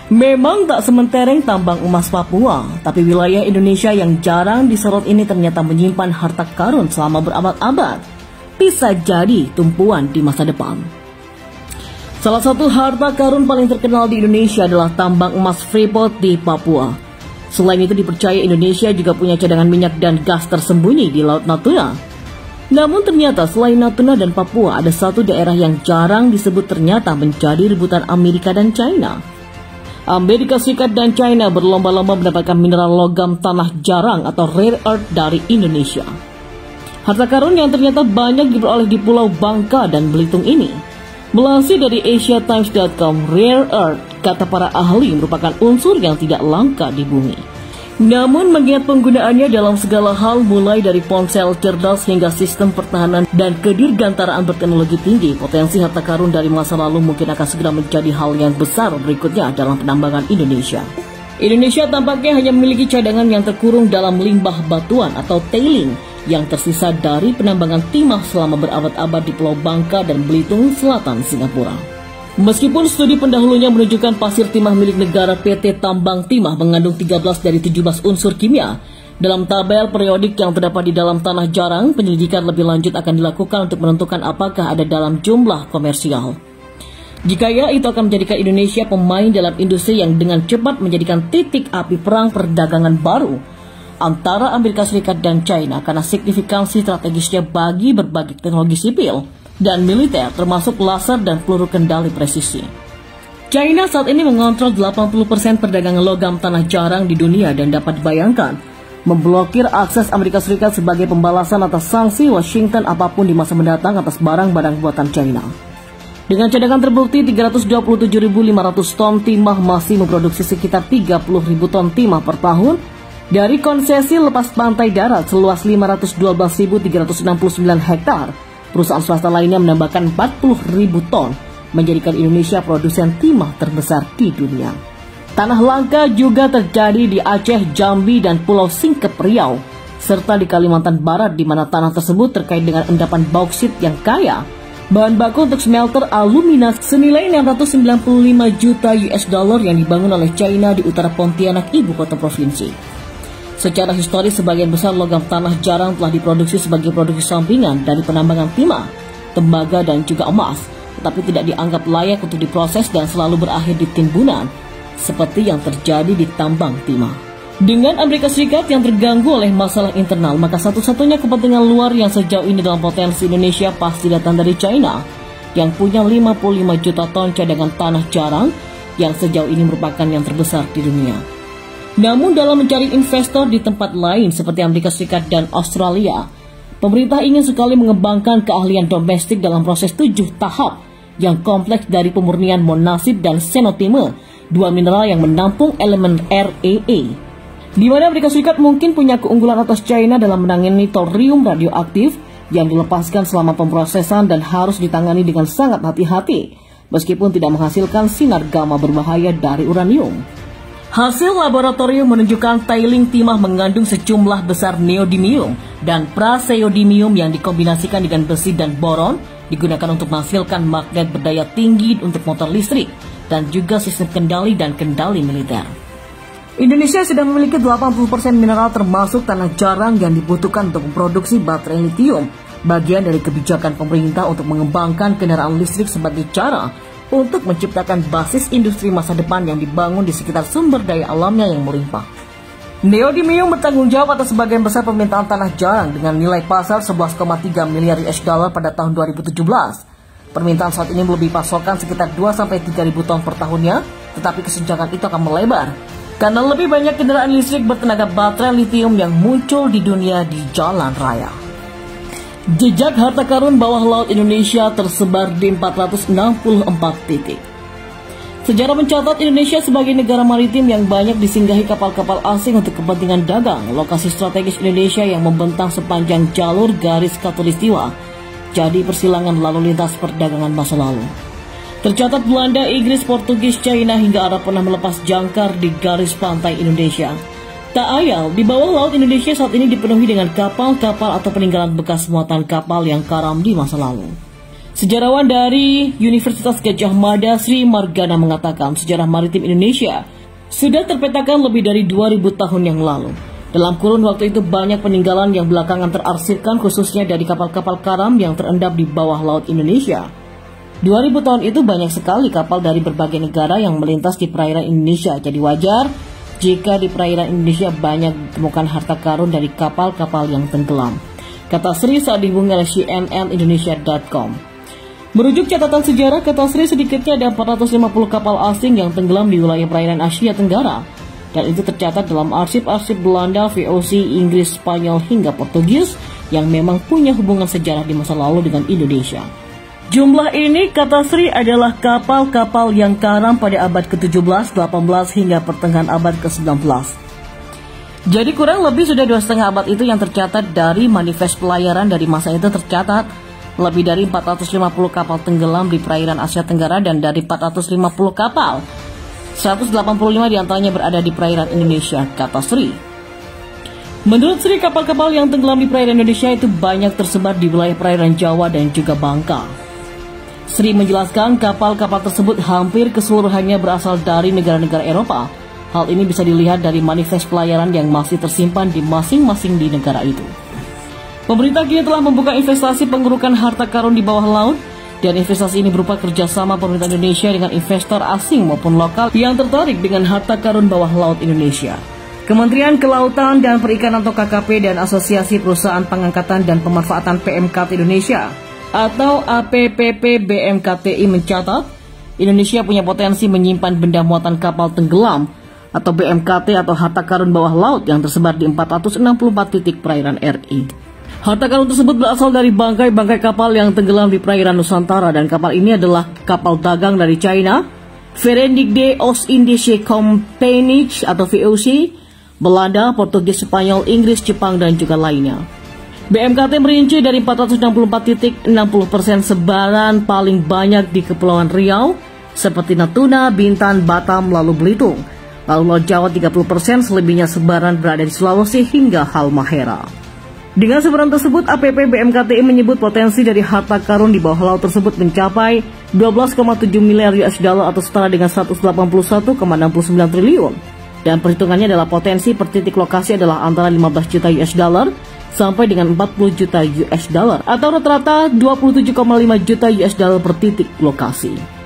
Memang tak sementereng tambang emas Papua, tapi wilayah Indonesia yang jarang disorot ini ternyata menyimpan harta karun selama berabad-abad. Bisa jadi tumpuan di masa depan. Salah satu harta karun paling terkenal di Indonesia adalah tambang emas Freeport di Papua. Selain itu dipercaya Indonesia juga punya cadangan minyak dan gas tersembunyi di Laut Natuna. Namun ternyata selain Natuna dan Papua, ada satu daerah yang jarang disebut ternyata menjadi rebutan Amerika dan China. Amerika Serikat dan China berlomba-lomba mendapatkan mineral logam tanah jarang atau rare earth dari Indonesia. Harta karun yang ternyata banyak diperoleh di Pulau Bangka dan Belitung ini. Melansir dari AsiaTimes.com, rare earth, kata para ahli, merupakan unsur yang tidak langka di bumi. Namun mengingat penggunaannya dalam segala hal mulai dari ponsel cerdas hingga sistem pertahanan dan kedirgantaraan berteknologi tinggi, potensi harta karun dari masa lalu mungkin akan segera menjadi hal yang besar berikutnya dalam penambangan Indonesia. Indonesia tampaknya hanya memiliki cadangan yang terkurung dalam limbah batuan atau tailing yang tersisa dari penambangan timah selama berabad-abad di Pulau Bangka dan Belitung Selatan, Singapura. Meskipun studi pendahulunya menunjukkan pasir timah milik negara PT Tambang Timah mengandung 13 dari 17 unsur kimia, dalam tabel periodik yang terdapat di dalam tanah jarang, penyelidikan lebih lanjut akan dilakukan untuk menentukan apakah ada dalam jumlah komersial. Jika ya, itu akan menjadikan Indonesia pemain dalam industri yang dengan cepat menjadikan titik api perang perdagangan baru antara Amerika Serikat dan China karena signifikansi strategisnya bagi berbagai teknologi sipil dan militer termasuk laser dan peluru kendali presisi. China saat ini mengontrol 80% perdagangan logam tanah jarang di dunia dan dapat dibayangkan memblokir akses Amerika Serikat sebagai pembalasan atas sanksi Washington apapun di masa mendatang atas barang-barang buatan China. Dengan cadangan terbukti 327.500 ton timah masih memproduksi sekitar 30.000 ton timah per tahun dari konsesi lepas pantai darat seluas 512.369 hektar. Perusahaan swasta lainnya menambahkan 40.000 ton, menjadikan Indonesia produsen timah terbesar di dunia. Tanah langka juga terjadi di Aceh, Jambi, dan Pulau Singkep Riau, serta di Kalimantan Barat di mana tanah tersebut terkait dengan endapan bauksit yang kaya. Bahan baku untuk smelter alumina senilai 695 juta US dollar yang dibangun oleh China di utara Pontianak, ibu kota provinsi. Secara historis, sebagian besar logam tanah jarang telah diproduksi sebagai produksi sampingan dari penambangan timah, tembaga, dan juga emas, tetapi tidak dianggap layak untuk diproses dan selalu berakhir di timbunan, seperti yang terjadi di tambang timah. Dengan Amerika Serikat yang terganggu oleh masalah internal, maka satu-satunya kepentingan luar yang sejauh ini dalam potensi Indonesia pasti datang dari China, yang punya 55 juta ton cadangan tanah jarang, yang sejauh ini merupakan yang terbesar di dunia. Namun dalam mencari investor di tempat lain seperti Amerika Serikat dan Australia, pemerintah ingin sekali mengembangkan keahlian domestik dalam proses 7 tahap yang kompleks dari pemurnian monazit dan xenotime, dua mineral yang menampung elemen REE. Di mana Amerika Serikat mungkin punya keunggulan atas China dalam menangani thorium radioaktif yang dilepaskan selama pemrosesan dan harus ditangani dengan sangat hati-hati, meskipun tidak menghasilkan sinar gamma berbahaya dari uranium. Hasil laboratorium menunjukkan tailing timah mengandung sejumlah besar neodymium dan praseodymium yang dikombinasikan dengan besi dan boron, digunakan untuk menghasilkan magnet berdaya tinggi untuk motor listrik dan juga sistem kendali dan kendali militer. Indonesia sudah memiliki 80% mineral termasuk tanah jarang yang dibutuhkan untuk memproduksi baterai lithium, bagian dari kebijakan pemerintah untuk mengembangkan kendaraan listrik sebagai cara untuk menciptakan basis industri masa depan yang dibangun di sekitar sumber daya alamnya yang melimpah. Neodymium bertanggung jawab atas sebagian besar permintaan tanah jarang dengan nilai pasar 11,3 miliar US dollar pada tahun 2017. Permintaan saat ini melebihi pasokan sekitar 2-3 ribu ton per tahunnya, tetapi kesenjangan itu akan melebar karena lebih banyak kendaraan listrik bertenaga baterai lithium yang muncul di dunia di jalan raya. Jejak harta karun bawah laut Indonesia tersebar di 464 titik. Sejarah mencatat Indonesia sebagai negara maritim yang banyak disinggahi kapal-kapal asing untuk kepentingan dagang. Lokasi strategis Indonesia yang membentang sepanjang jalur garis khatulistiwa jadi persilangan lalu lintas perdagangan masa lalu. Tercatat Belanda, Inggris, Portugis, China hingga Arab pernah melepas jangkar di garis pantai Indonesia. Tak ayal, di bawah laut Indonesia saat ini dipenuhi dengan kapal-kapal atau peninggalan bekas muatan kapal yang karam di masa lalu. Sejarawan dari Universitas Gadjah Mada Sri Margana mengatakan sejarah maritim Indonesia sudah terpetakan lebih dari 2000 tahun yang lalu. Dalam kurun waktu itu banyak peninggalan yang belakangan terarsipkan khususnya dari kapal-kapal karam yang terendap di bawah laut Indonesia. 2000 tahun itu banyak sekali kapal dari berbagai negara yang melintas di perairan Indonesia. Jadi wajar jika di perairan Indonesia banyak ditemukan harta karun dari kapal-kapal yang tenggelam, kata Sri saat dihubungi oleh cnnindonesia.com. Merujuk catatan sejarah, kata Sri, sedikitnya ada 450 kapal asing yang tenggelam di wilayah perairan Asia Tenggara. Dan itu tercatat dalam arsip-arsip Belanda, VOC, Inggris, Spanyol, hingga Portugis yang memang punya hubungan sejarah di masa lalu dengan Indonesia. Jumlah ini, kata Sri, adalah kapal-kapal yang karam pada abad ke-17, 18 hingga pertengahan abad ke-19. Jadi kurang lebih sudah 2,5 abad itu yang tercatat dari manifest pelayaran dari masa itu tercatat lebih dari 450 kapal tenggelam di perairan Asia Tenggara dan dari 450 kapal, 185 diantaranya berada di perairan Indonesia, kata Sri. Menurut Sri, kapal-kapal yang tenggelam di perairan Indonesia itu banyak tersebar di wilayah perairan Jawa dan juga Bangka. Sri menjelaskan kapal-kapal tersebut hampir keseluruhannya berasal dari negara-negara Eropa. Hal ini bisa dilihat dari manifest pelayaran yang masih tersimpan di masing-masing di negara itu. Pemerintah kini telah membuka investasi pengerukan harta karun di bawah laut, dan investasi ini berupa kerjasama pemerintah Indonesia dengan investor asing maupun lokal yang tertarik dengan harta karun bawah laut Indonesia. Kementerian Kelautan dan Perikanan atau KKP dan Asosiasi Perusahaan Pengangkatan dan Pemanfaatan PMKT Indonesia atau APPP BMKTI mencatat, Indonesia punya potensi menyimpan benda muatan kapal tenggelam atau BMKT atau harta karun bawah laut yang tersebar di 464 titik perairan RI. Harta karun tersebut berasal dari bangkai-bangkai kapal yang tenggelam di perairan Nusantara, dan kapal ini adalah kapal dagang dari China, Verenigde Oost-Indische Compagnie atau VOC, Belanda, Portugis, Spanyol, Inggris, Jepang, dan juga lainnya. BMKT merinci dari 464 titik, 60% sebaran paling banyak di Kepulauan Riau, seperti Natuna, Bintan, Batam, lalu Belitung. Lalu Laut Jawa 30%, selebihnya sebaran berada di Sulawesi hingga Halmahera. Dengan sebaran tersebut, APP BMKTI menyebut potensi dari harta karun di bawah laut tersebut mencapai 12,7 miliar US dollar atau setara dengan 181,69 triliun. Dan perhitungannya adalah potensi per titik lokasi adalah antara 15 juta US dollar sampai dengan 40 juta US dollar atau rata-rata 27,5 juta US dollar per titik lokasi.